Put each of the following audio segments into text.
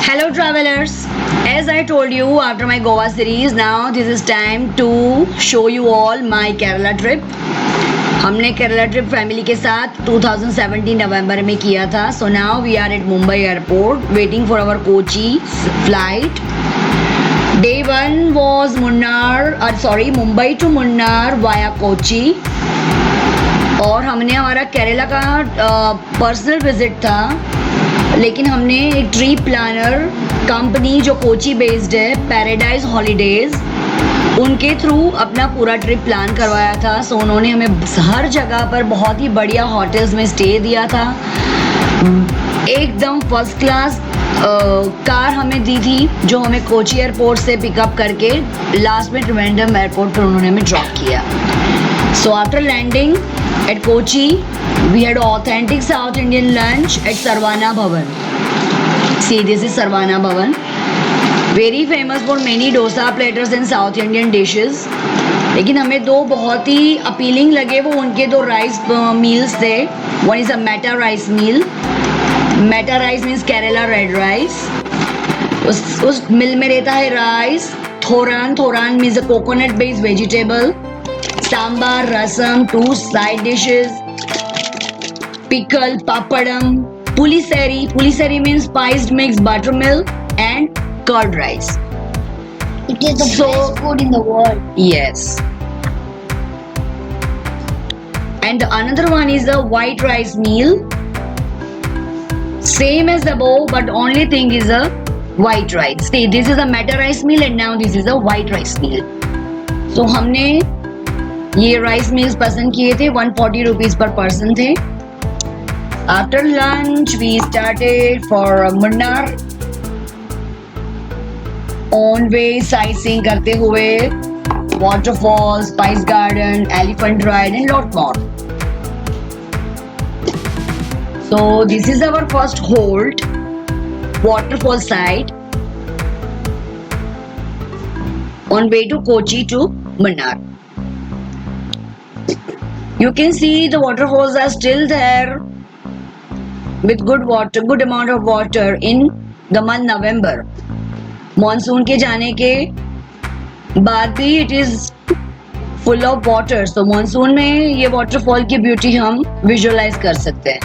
Hello travelers, as I told you after my Goa series, now this is time to show you all my Kerala trip. हमने Kerala trip family के साथ 2017 नवंबर में किया था. So now we are at Mumbai airport waiting for our Kochi flight. Day 1 was Mumbai to Munnar via Kochi. और हमने हमारा केरला का पर्सनल विजिट था, लेकिन हमने एक ट्रिप प्लानर कंपनी जो कोची बेस्ड है, पैराडाइज हॉलीडेज, उनके थ्रू अपना पूरा ट्रिप प्लान करवाया था. सो उन्होंने हमें हर जगह पर बहुत ही बढ़िया होटल्स में स्टे दिया था. एकदम फर्स्ट क्लास कार हमें दी थी, जो हमें कोची एयरपोर्ट से पिकअप करके लास्ट में ट्रिवेंड्रम एयरपोर्ट पर उन्होंने हमें ड्रॉप किया. So after landing at Kochi, we had authentic South Indian lunch at Sarvana Bhavan. See, this is Sarvana Bhavan. Very famous for many dosa platters and South Indian dishes. लेकिन हमें दो बहुत ही appealing लगे वो उनके दो rice meals थे. One is a Meta rice meal. Meta rice means Kerala red rice. उस मिल में रहता है rice. Thoran means a coconut based vegetable. Sambar, rasam, 2 side dishes, pickle, papadam, pulisari means spiced mixed buttermilk and curd rice. It is the best food in the world. Yes. And the another one is the white rice meal. Same as above, but only thing is a white rice. See, this is a Meta rice meal and now this is a white rice meal. So हमने ये rice meals पसंद किए थे. 140 rupees पर person थे. After lunch we started for Munnar. On way sightseeing करते हुए waterfall, spice garden, elephant ride and lot more. So this is our first hold, waterfall sight on way to Kochi to Munnar. You can see the waterfalls are still there with good amount of water in the month November. Monsoon के जाने के बाद भी it is full of water. So monsoon में ये waterfall की beauty हम visualize कर सकते हैं.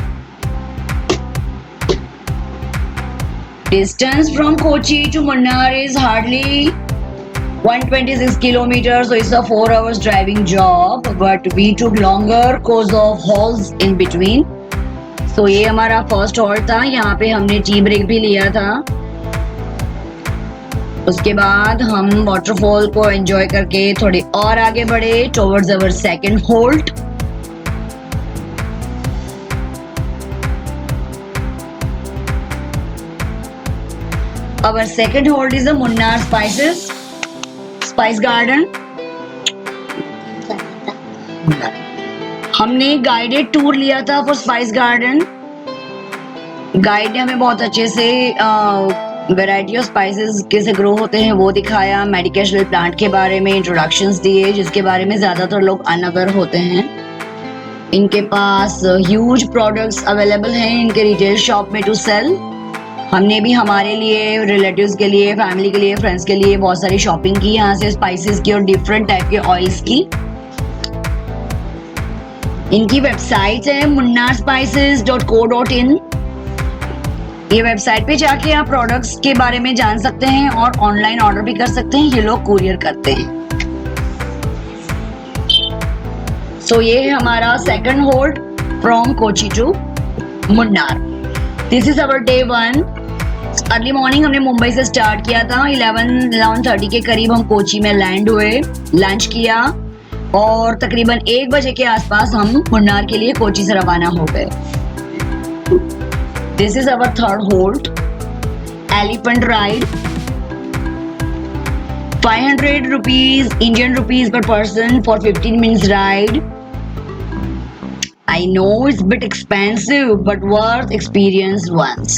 Distance from Kochi to Munnar is hardly 126 kilometers, so it's a 4 hours driving job, but we took longer cause of halts in between. So ये हमारा first halt था. यहाँ पे हमने टी ब्रेक भी लिया था. उसके बाद हम वाटरफॉल को एंजॉय करके थोड़े और आगे बढ़े towards our second hold. Our second hold is the Munnar spice garden. हमने गाइडेड टूर लिया था फॉर स्पाइस गार्डन. गाइड ने हमें बहुत अच्छे से वैरायटी ऑफ स्पाइसेस कैसे ग्रो होते हैं वो दिखाया. मेडिकेशनल प्लांट के बारे में इंट्रोडक्शंस दिए, जिसके बारे में ज्यादातर लोग अनअवेयर होते हैं. इनके पास ह्यूज प्रोडक्ट्स अवेलेबल हैं इनके रिटेल शॉप में टू सेल. हमने भी हमारे लिए, रिलेटिव्स के लिए, फैमिली के लिए, फ्रेंड्स के लिए बहुत सारी शॉपिंग की यहाँ से, स्पाइसेस की और डिफरेंट टाइप के ऑयल्स की. इनकी वेबसाइट है munnarspices.co.in. ये वेबसाइट पे जाके आप प्रोडक्ट्स के बारे में जान सकते हैं और ऑनलाइन ऑर्डर भी कर सकते हैं. ये लोग कुरियर करते हैं. सो ये है हमारा second hold from Kochi to Munnar. This is our day 1. Early morning हमने मुंबई से स्टार्ट किया था. 11:30 के करीब हम कोची में लैंड हुए, लंच किया और तकरीबन 1 बजे के आसपास हम मुन्नार के लिए कोची से रवाना हो गए. This is our third hold, elephant ride. 500 rupees Indian rupees पर person for 15 minutes ride. I know it's a bit expensive, but worth experience once.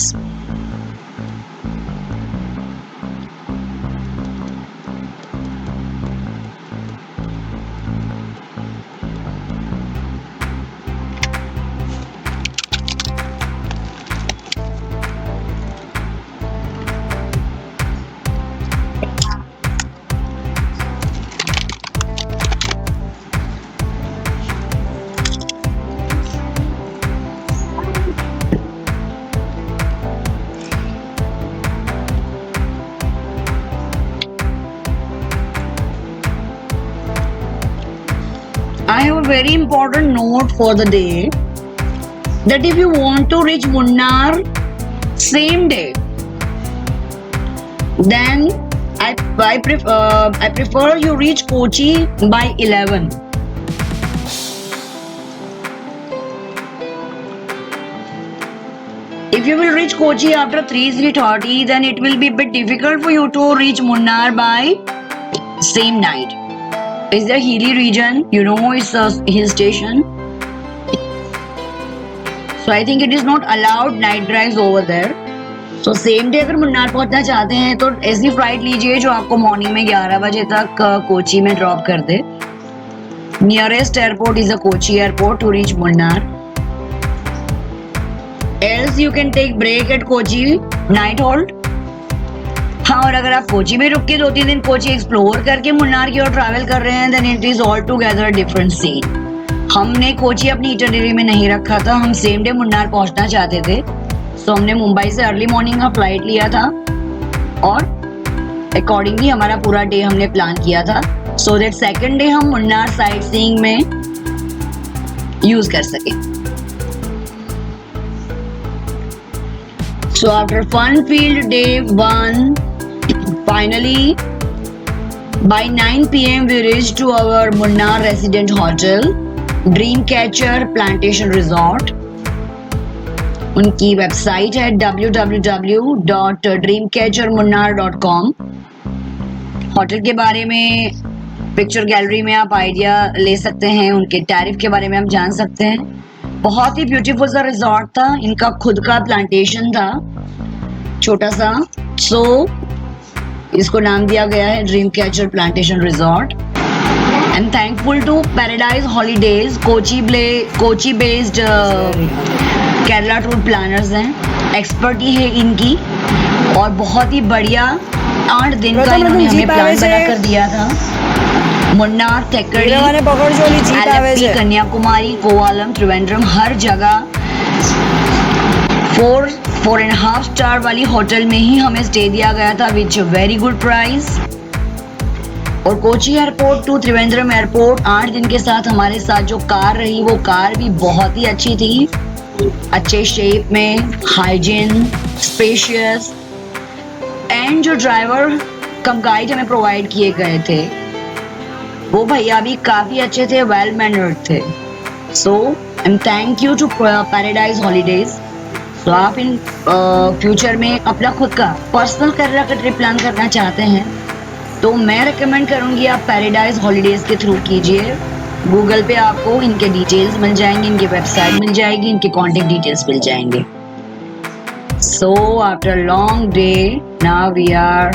very important note for the day that if you want to reach Munnar same day, then I prefer you reach Kochi by 11. If you will reach Kochi after 3:30, then it will be a bit difficult for you to reach Munnar by same night. It's a hilly region, you know, it's a hill station. So I think it is not allowed night drives over there. So same day अगर मुन्नार पहुंचना चाहते हैं तो ऐसी flight लीजिए जो आपको morning में 11 बजे तक कोची में ड्रॉप कर दे. Nearest airport is a Kochi airport to reach Munnar. Else you can take break at Kochi night halt. हाँ, और अगर आप कोची में रुक के 2-3 दिन कोची एक्सप्लोर करके मुन्नार की ओर ट्रैवल कर रहे हैं then it is all together different scene. हमने कोची अपनी इटिनरी में नहीं रखा था, हम सेम डे मुन्नार पहुंचना चाहते थे. सो हमने मुंबई से अर्ली मॉर्निंग का फ्लाइट लिया था और अकॉर्डिंगली हमारा पूरा डे हमने प्लान किया था सो दैट सेकंड डे हम मुन्नार साइट सीइंग में यूज कर सके. So after fun-filled day 1, finally by 9 p.m. we reached to our Munnar resident hotel, Dreamcatcher Plantation Resort. उनकी वेबसाइट है www.dreamcatchermunnar.com. होटल के बारे में पिक्चर गैलरी में आप आइडिया ले सकते हैं, उनके टैरिफ के बारे में आप जान सकते हैं. बहुत ही ब्यूटीफुल सा रिजॉर्ट था, इनका खुद का प्लांटेशन था छोटा सा. सो इसको नाम दिया गया है dream catcher plantation resort. I am thankful to paradise holidays, Kochi based Kerala tour planners हैं, एक्सपर्टी है इनकी और बहुत ही बढ़िया 8 दिन का इन्होंने हमें प्लान बना कर दिया था. मुन्नार, थेक्कड़ी, आलप्पी, कन्याकुमारी, कोवालम, त्रिवेंद्रम, हर जगह 4.5 स्टार वाली होटल में ही हमें स्टे दिया गया था विच वेरी गुड प्राइस. और Kochi airport to Trivandrum airport 8 दिन के साथ हमारे साथ जो कार रही वो कार भी बहुत ही अच्छी थी, अच्छे शेप में, हाइजीन, स्पेशियस. एंड जो ड्राइवर कम गाइड हमें प्रोवाइड किए गए थे वो भैया भी काफी अच्छे थे, वेल मैनर्ड थे. So I am thank you to paradise holidays. तो आप इन फ्यूचर में अपना खुद का पर्सनल केरला का ट्रिप प्लान करना चाहते हैं तो मैं रिकमेंड करूंगी आप पैराडाइज हॉलीडेज के थ्रू कीजिए. गूगल पे आपको इनके डिटेल्स मिल जाएंगे, इनकी वेबसाइट मिल जाएगी, इनके कॉन्टेक्ट डिटेल्स मिल जाएंगे. So after long day now we are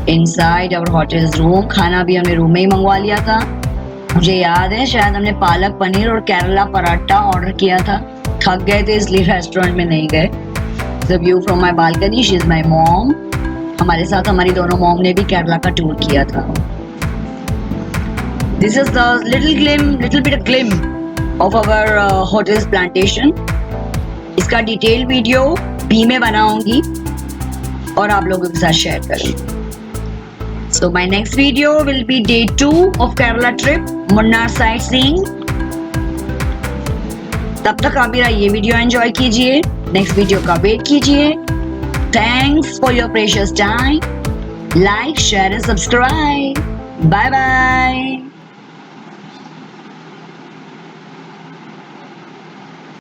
inside our hotels room. खाना भी हमने रूम में ही मंगवा लिया था. मुझे याद है शायद हमने पालक पनीर और केरला पराठा ऑर्डर किया था. थक गए थे इसलिए रेस्टोरेंट में नहीं गए. The view from my balcony, she is my mom. हमारे साथ हमारी दोनों मॉम ने भी केरला का टूर किया था. This is the little bit glimpse of our hotels plantation. इसका डिटेल वीडियो भी मैं बनाऊंगी और आप लोगों के साथ शेयर करूंगी. So my next video will be day 2 of Kerala trip, Munnar sightseeing. तब तक आप मेरा ये वीडियो एंजॉय कीजिए, नेक्स्ट वीडियो का वेट कीजिए. Thanks for your precious time. Like, share and subscribe. Bye bye.